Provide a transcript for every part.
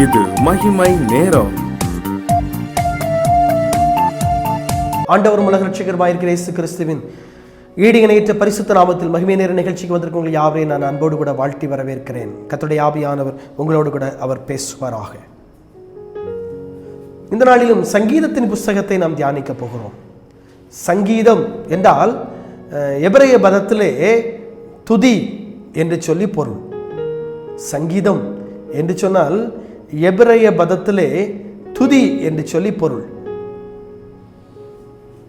இது மகிமை நேரம். ஆண்டவர் உலக ரட்சகருமாயிருக்கிற இயேசு கிறிஸ்துவின் ஈடு இணையற்ற பரிசுத்த நாமத்தில் மகிமை நேர நிகழ்ச்சிக்கு வந்திருக்கும் உங்கள் யாவரையும் நான் அன்போடு கூட வாழ்த்தி வரவேற்கிறேன். கர்த்தருடைய ஆவியானவர் உங்களோடு கூட அவர் பேசுவாராக. இந்த நாளிலும் சங்கீதத்தின் புஸ்தகத்தை நாம் தியானிக்க போகிறோம். சங்கீதம் என்றால் எபிரேய பதத்திலே துதி என்று சொல்லி பொருள். சங்கீதம் என்று சொன்னால் எபிரேய பதத்திலே துதி என்று சொல்லி பொருள்.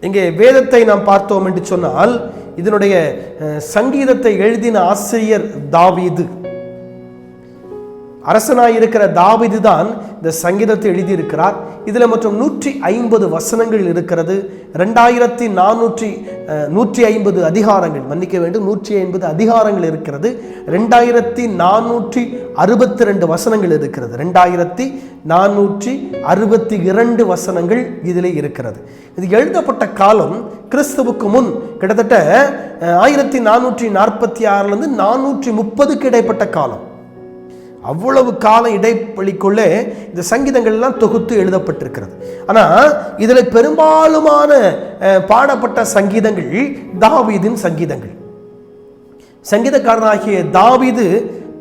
இங்கே வேதத்தை நாம் பார்த்தோம் என்று சொன்னால் இதனுடைய சங்கீதத்தை எழுதின ஆசிரியர் தாவீது. அரசனாயிருக்கிற தாவீது தான் இந்த சங்கீதத்தை எழுதியிருக்கிறார். இதில் மற்றும் 150 வசனங்கள் இருக்கிறது. 2450 அதிகாரங்கள், மன்னிக்க வேண்டும், 150 அதிகாரங்கள் இருக்கிறது. 2462 வசனங்கள் இருக்கிறது. 2462 வசனங்கள் இதிலே இருக்கிறது. இது எழுதப்பட்ட காலம் கிறிஸ்துவுக்கு முன் கிட்டத்தட்ட 1446 430 இடைப்பட்ட காலம். அவ்வளவு கால இடைவெளிக்குள்ளே இந்த சங்கீதங்கள் எல்லாம் தொகுத்து எழுதப்பட்டிருக்கிறது. ஆனால் இதில் பெரும்பாலுமான பாடப்பட்ட சங்கீதங்கள் தாவீதின் சங்கீதங்கள். சங்கீதக்காரனாகிய தாவீது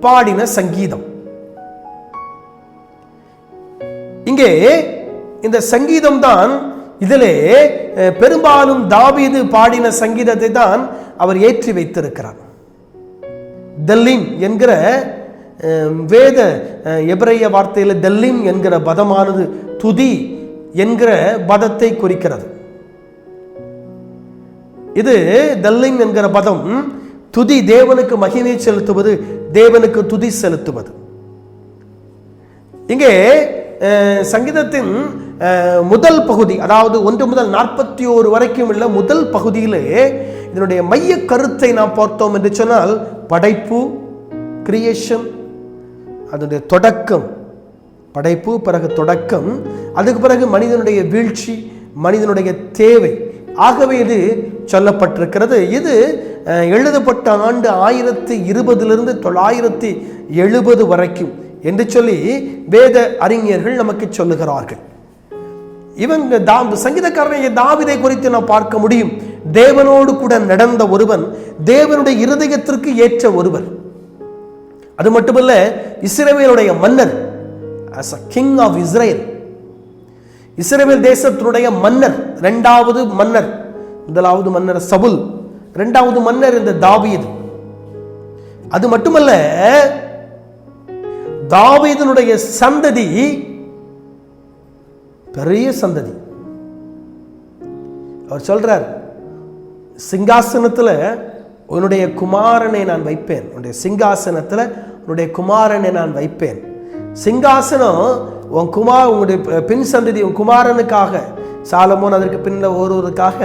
பாடின சங்கீதம். இங்கே இந்த சங்கீதம் தான், இதிலே பெரும்பாலும் தாவீது பாடின சங்கீதத்தை தான் அவர் ஏற்றி வைத்திருக்கிறார். தெல்லிம் என்கிற வேத எபிரேய வார்த்தையில் தெல்லிம் என்கிற பதமானது துதி என்கிற பதத்தை குறிக்கிறது. இது தெல்லிம் என்கிற பதம் துதி, தேவனுக்கு மகிமை செலுத்துவது, தேவனுக்கு துதி செலுத்துவது. இங்கே சங்கீதத்தின் முதல் பகுதி, அதாவது 1 முதல் 41 வரைக்கும் உள்ள முதல் பகுதியிலே இதனுடைய மைய கருத்தை நாம் பார்த்தோம் என்று சொன்னால் படைப்பு, கிரியேஷன், அதனுடைய தொடக்கம், படைப்பு, பிறகு தொடக்கம், அதுக்கு பிறகு மனிதனுடைய வீழ்ச்சி, மனிதனுடைய தேவை. ஆகவே இது சொல்லப்பட்டிருக்கிறது. இது எழுதப்பட்ட ஆண்டு 1020 970 வரைக்கும் என்று சொல்லி வேத அறிஞர்கள் நமக்கு சொல்லுகிறார்கள். இவங்க சங்கீதக்காரனை தாவீதை குறித்து நாம் பார்க்க முடியும். தேவனோடு கூட நடந்த ஒருவன், தேவனுடைய இருதயத்திற்கு ஏற்ற ஒருவர். அது மட்டுமல்ல, இஸ்ரவேலுடைய மன்னர், as a king of Israel, இஸ்ரவேல் தேசத்தினுடைய மன்னர், இரண்டாவது மன்னர். முதலாவது மன்னர் சவுல், இரண்டாவது மன்னர் இந்த தாவீது. அது மட்டுமல்ல, தாவீதினுடைய சந்ததி பெரிய சந்ததி. அவர் சொல்றார், சிங்காசனத்தில் உன்னுடைய குமாரனை நான் வைப்பேன், உன்னுடைய சிங்காசனத்தில் உன்னுடைய குமாரனை நான் வைப்பேன். சிங்காசனம் உன்னுடைய பின் சந்ததி, உன் குமாரனுக்காக, சாலமோன் அதற்கு பின்ன ஒருவருக்காக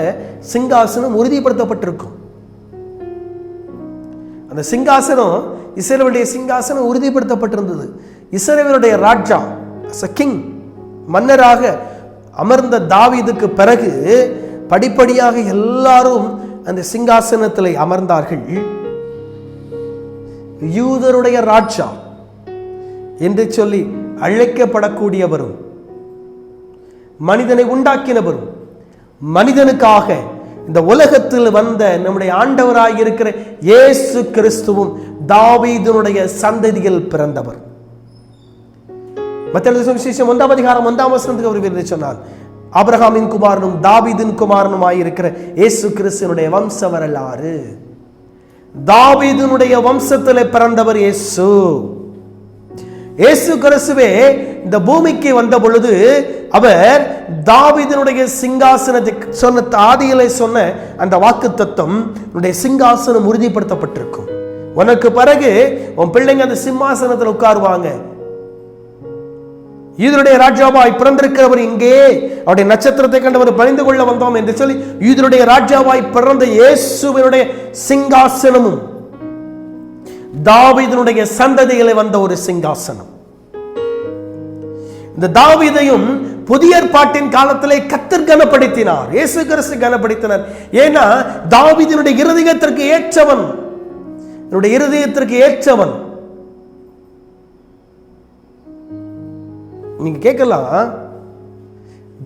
சிங்காசனம் உறுதிப்படுத்தப்பட்டிருக்கும். அந்த சிங்காசனம், இஸ்ரவேலுடைய சிங்காசனம் உறுதிப்படுத்தப்பட்டிருந்தது. இஸ்ரவேலுடைய ராஜா, கிங், மன்னராக அமர்ந்த தாவீதுக்கு பிறகு படிப்படியாக எல்லாரும் அந்த சிங்காசனத்தில் அமர்ந்தார்கள். யூதருடைய ராஜா என்று சொல்லி அழைக்கப்படக்கூடியவரும், மனிதனை உண்டாக்கினவரும், மனிதனுக்காக இந்த உலகத்தில் வந்த நம்முடைய ஆண்டவராய் இருக்கிற இயேசு கிறிஸ்துவும் தாவீதினுடைய சந்ததியில் பிறந்தவர். மத்தேயு சுவிசேஷம் 1 அதிகாரம் 1 வசனத்துக்கு அவர் சொன்னார், ஆபிரகாமின் குமாரனும் தாவீதின் குமாரனுமாயிருக்கிற இயேசு கிறிஸ்துவினுடைய வம்ச வரலாறு. தாவீதினுடைய வம்சத்தில் பிறந்தவர் இயேசு. இயேசு கிறிஸ்துவே இந்த பூமிக்கு வந்த பொழுது அவர் தாவீதினுடைய சிங்காசனத்தை சொன்ன, ஆதியிலே சொன்ன அந்த வாக்கு தத்தம், உன்னுடைய சிங்காசனம் உறுதிப்படுத்தப்பட்டிருக்கும், உனக்கு பிறகு உன் பிள்ளைங்க அந்த சிம்மாசனத்தில் உட்காருவாங்க. யூதருடைய ராஜாவாய் பிறந்திருக்கிறவர் இங்கே, அவருடைய நட்சத்திரத்தை கண்டவர் பணிந்து கொள்ள வந்தோம் என்று சொல்லி யூதருடைய ராஜாவாய் பிறந்த இயேசுவினுடைய சிங்காசனமும் தாவீதினுடைய சந்ததிகளை வந்த ஒரு சிங்காசனம். இந்த தாவீதையும் புதிய ஏற்பாட்டின் காலத்திலே கர்த்தர் கனப்படுத்தினார், இயேசு கிறிஸ்து கனப்படுத்தினார். ஏன்னா தாவீதினுடைய இருதயத்திற்கு ஏற்றவன், இருதயத்திற்கு ஏற்றவன். நீங்க கேட்கலாம்,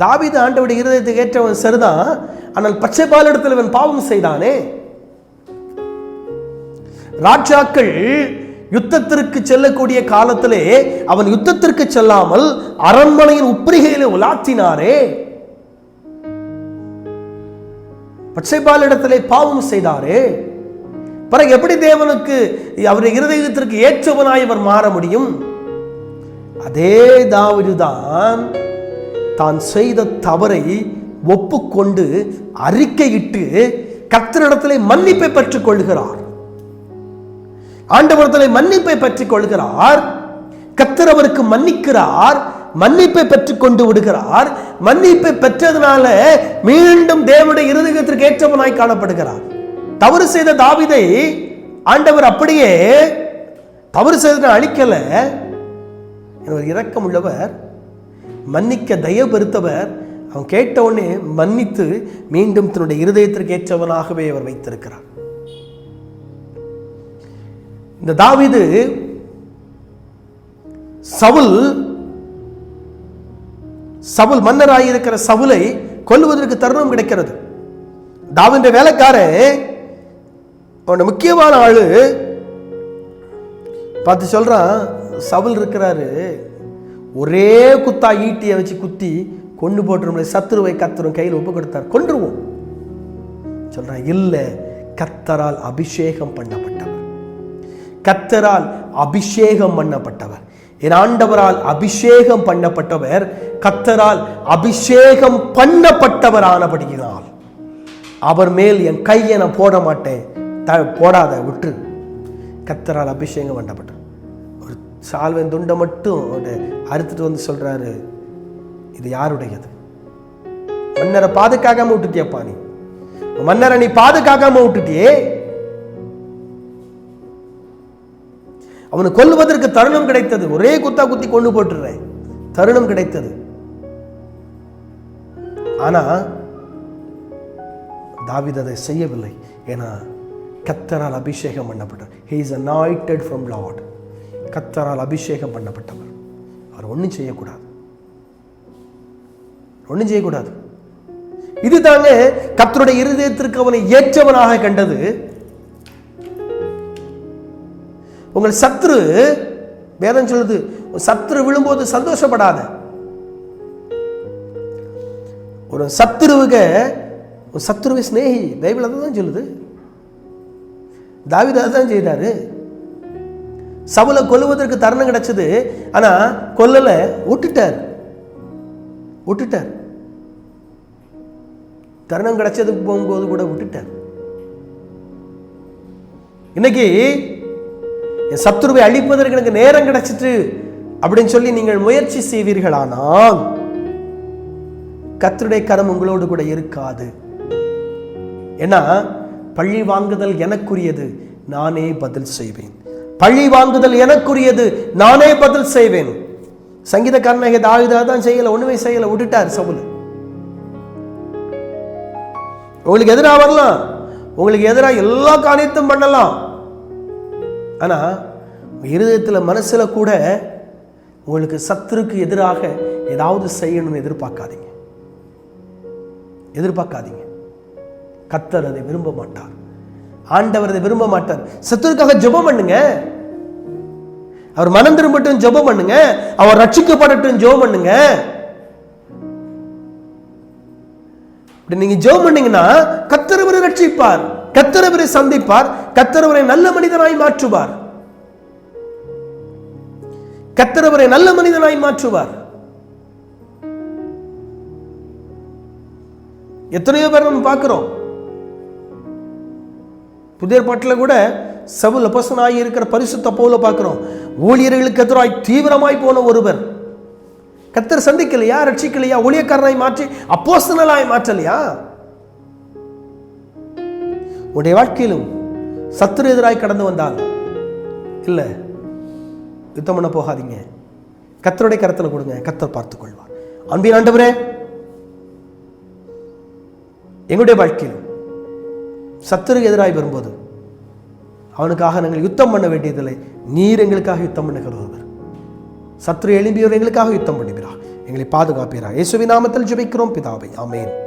தாவீது ஆண்டவருடைய இருதயத்துக்கு ஏற்றவன் சரிதான், ஆனால் பச்சை பாலிடத்தில் இவன் பாவம் செய்தானே. ராஜாக்கள் யுத்தத்திற்கு செல்லக்கூடிய காலத்திலே அவன் யுத்தத்திற்கு செல்லாமல் அரண்மனையின் உப்பரிகையிலே உலாத்தினாரே, பச்சைபாலிடத்திலே பாவம் செய்தாரே. பிறகு எப்படி தேவனுக்கு அவருடைய இருதயத்திற்கு ஏற்றவனாய் அவர் மாற முடியும்? அதே தாவீதுதான் தான் செய்த தவறை ஒப்புக்கொண்டு அறிக்கையிட்டு கர்த்தரிடத்திலே மன்னிப்பை பெற்றுக் கொள்கிறார். ஆண்டவரிடத்திலே மன்னிப்பை பெற்றுக் கொள்கிறார். கர்த்தர் அவருக்கு மன்னிக்கிறார், மன்னிப்பை பெற்றுக் கொண்டு விடுகிறார். மன்னிப்பை பெற்றதுனால மீண்டும் தேவனுடைய இருதயத்திற்கு ஏற்றவனாய் காணப்படுகிறார். தவறு செய்த தாவீதை ஆண்டவர் அப்படியே தவறு செய்த அழிக்கல. இரக்கம் உள்ளவர், மன்னிக்க தயவு பெருத்தவர். அவன் கேட்ட உடனே மன்னித்து மீண்டும் தன்னுடைய இருதயத்திற்கு ஏற்றவனாகவே அவர் வைத்திருக்கிறார். இந்த தாவீது சவுல் மன்னராயிருக்கிற சவுலை கொல்லுவதற்கு தருணம் கிடைக்கிறது. தாவீதுடைய வேலைக்காரன் அவன் முக்கியமான ஆளு பார்த்து சொல்றான், சவுல் இருக்கிறாரு, ஒரே குத்தா ஈட்டியை வச்சு குத்தி கொண்டு போட்டு சத்துருவை கர்த்தரும் கையில் ஒப்பு கொடுத்தார், கொன்றுவோம் சொல்றான். இல்ல, கர்த்தரால் அபிஷேகம் பண்ணப்பட்டவர், கர்த்தரால் அபிஷேகம் பண்ணப்பட்டவர், என் ஆண்டவரால் அபிஷேகம் பண்ணப்பட்டவர், கர்த்தரால் அபிஷேகம் பண்ணப்பட்டவரானபடியினால் அவர் மேல் என் கையை நான் போட மாட்டேன், போடாத விட்டு. கர்த்தரால் அபிஷேகம் பண்ணப்பட்ட ஒரு சால்வன் துண்டை மட்டும் அறுத்துட்டு வந்து சொல்றாரு, இது யாருடையது? மன்னரை பாதுகாக்காம விட்டுட்டியப்பா, நீ மன்னரை நீ பாதுகாக்காம விட்டுட்டியே. அவனை கொல்லுவதற்கு தருணம் கிடைத்தது, ஒரே குத்தா குத்தி கொண்டு போட்டுறேன், தருணம் கிடைத்தது. ஆனா தாவீது அதை செய்யவில்லை. ஏன்னா கர்த்தரால் அபிஷேகம் பண்ணப்பட்டார். He is anointed from Lord. கர்த்தரால் அபிஷேகம் பண்ணப்பட்டவர். அவர் ஒன்றும் செய்யக்கூடாது, ஒன்றும் செய்யக்கூடாது. இதுதாங்க கர்த்தருடைய இருதயத்திற்கு அவனை ஏற்றவனாக கண்டது. உங்கள் சத்ரு, வேதம் சொல்லுது, சத்ரு விழும்போது சந்தோஷப்படாத. ஒரு சத்ருவை ஸ்நேகி, பைபிள் அதான் சொல்லுது. தாவீது அதான் செய்தாரு. சவுலை கொல்லுவதற்கு தருணம் கிடைச்சது, ஆனா கொல்லல, விட்டுட்டார். தருணம் கிடைச்சதுக்கு போகும்போது கூட விட்டுட்டார். இன்னைக்கு என் சத்துருவை அழிப்பதற்கு எனக்கு நேரம் கிடைச்சிட்டு அப்படின்னு சொல்லி நீங்கள் முயற்சி செய்வீர்களானால் கர்த்தருடைய கரம் உங்களோடு கூட இருக்காது. ஏன்னா பழி வாங்குதல் எனக்குரியது, நானே பதில் செய்வேன். பழி வாங்குதல் எனக்குரியது, நானே பதில் செய்வேன். சங்கீதக்காரனாகிய தாவீது தான் செய்யல, ஒண்ணுமே செய்யல, விட்டுட்டார் சவுல். உங்களுக்கு எதிராக வரலாம், உங்களுக்கு எதிராக எல்லா காரியத்தையும் பண்ணலாம், ஆனா இருதயத்துல மனசுல கூட உங்களுக்கு சத்துருக்கு எதிராக ஏதாவது செய்யணும்னு எதிர்பார்க்காதீங்க. கர்த்தர் அதை விரும்ப மாட்டார், ஆண்டவர் அதை விரும்ப மாட்டார். சத்துருக்காக ஜெபம் பண்ணுங்க, அவர் மனம் திரும்பட்டும் ஜெபம் பண்ணுங்க, அவர் ரட்சிக்கப்படட்டும் ஜெபம் பண்ணுங்க. நீங்க ஜெபம் பண்ணீங்கன்னா கர்த்தர் அவரை ரட்சிப்பார், கர்த்தர் அவரை சந்திப்பார், கர்த்தர் அவரை நல்ல மனிதனாய் மாற்றுவார், கர்த்தர் அவரை நல்ல மனிதனாய் மாற்றுவார். எத்தனையோ பேர் நம்ம பார்க்கிறோம். புதிய ஏற்பாட்டில் கூட சவுல் அப்போஸ்தலனாய் இருக்கிற பரிசுத்த பவுலை பார்க்கிறோம். ஊழியர்களுக்கு எதிராய் தீவிரமாய் போன ஒருவர் கர்த்தர் சந்திக்கலையா, ரட்சிக்கலையா, ஊழியக்காரனாய் மாற்றி அப்போஸ்தலனாய் மாற்றலையா? உடைய வாழ்க்கையிலும் சத்துரு எதிராய் கடந்து வந்தால் இல்ல, யுத்தம் பண்ண போகாதீங்க, கர்த்தருடைய கரத்தில் கொடுங்க, கர்த்தர் பார்த்துக் கொள்வார். அன்பின் ஆண்டவரே, எங்களுடைய வாழ்க்கையிலும் சத்துருக்கு எதிராய் வரும்போது அவனுக்காக நாங்கள் யுத்தம் பண்ண வேண்டியதில்லை, நீர் எங்களுக்காக யுத்தம் பண்ணுகிறவர். சத்துரு எழும்பியோர் எங்களுக்காக யுத்தம் பண்ணுவீராக. எங்களை பாதுகாப்பீராக. இயேசுவின் நாமத்தில் ஜெபிக்கிறோம் பிதாவே, ஆமென்.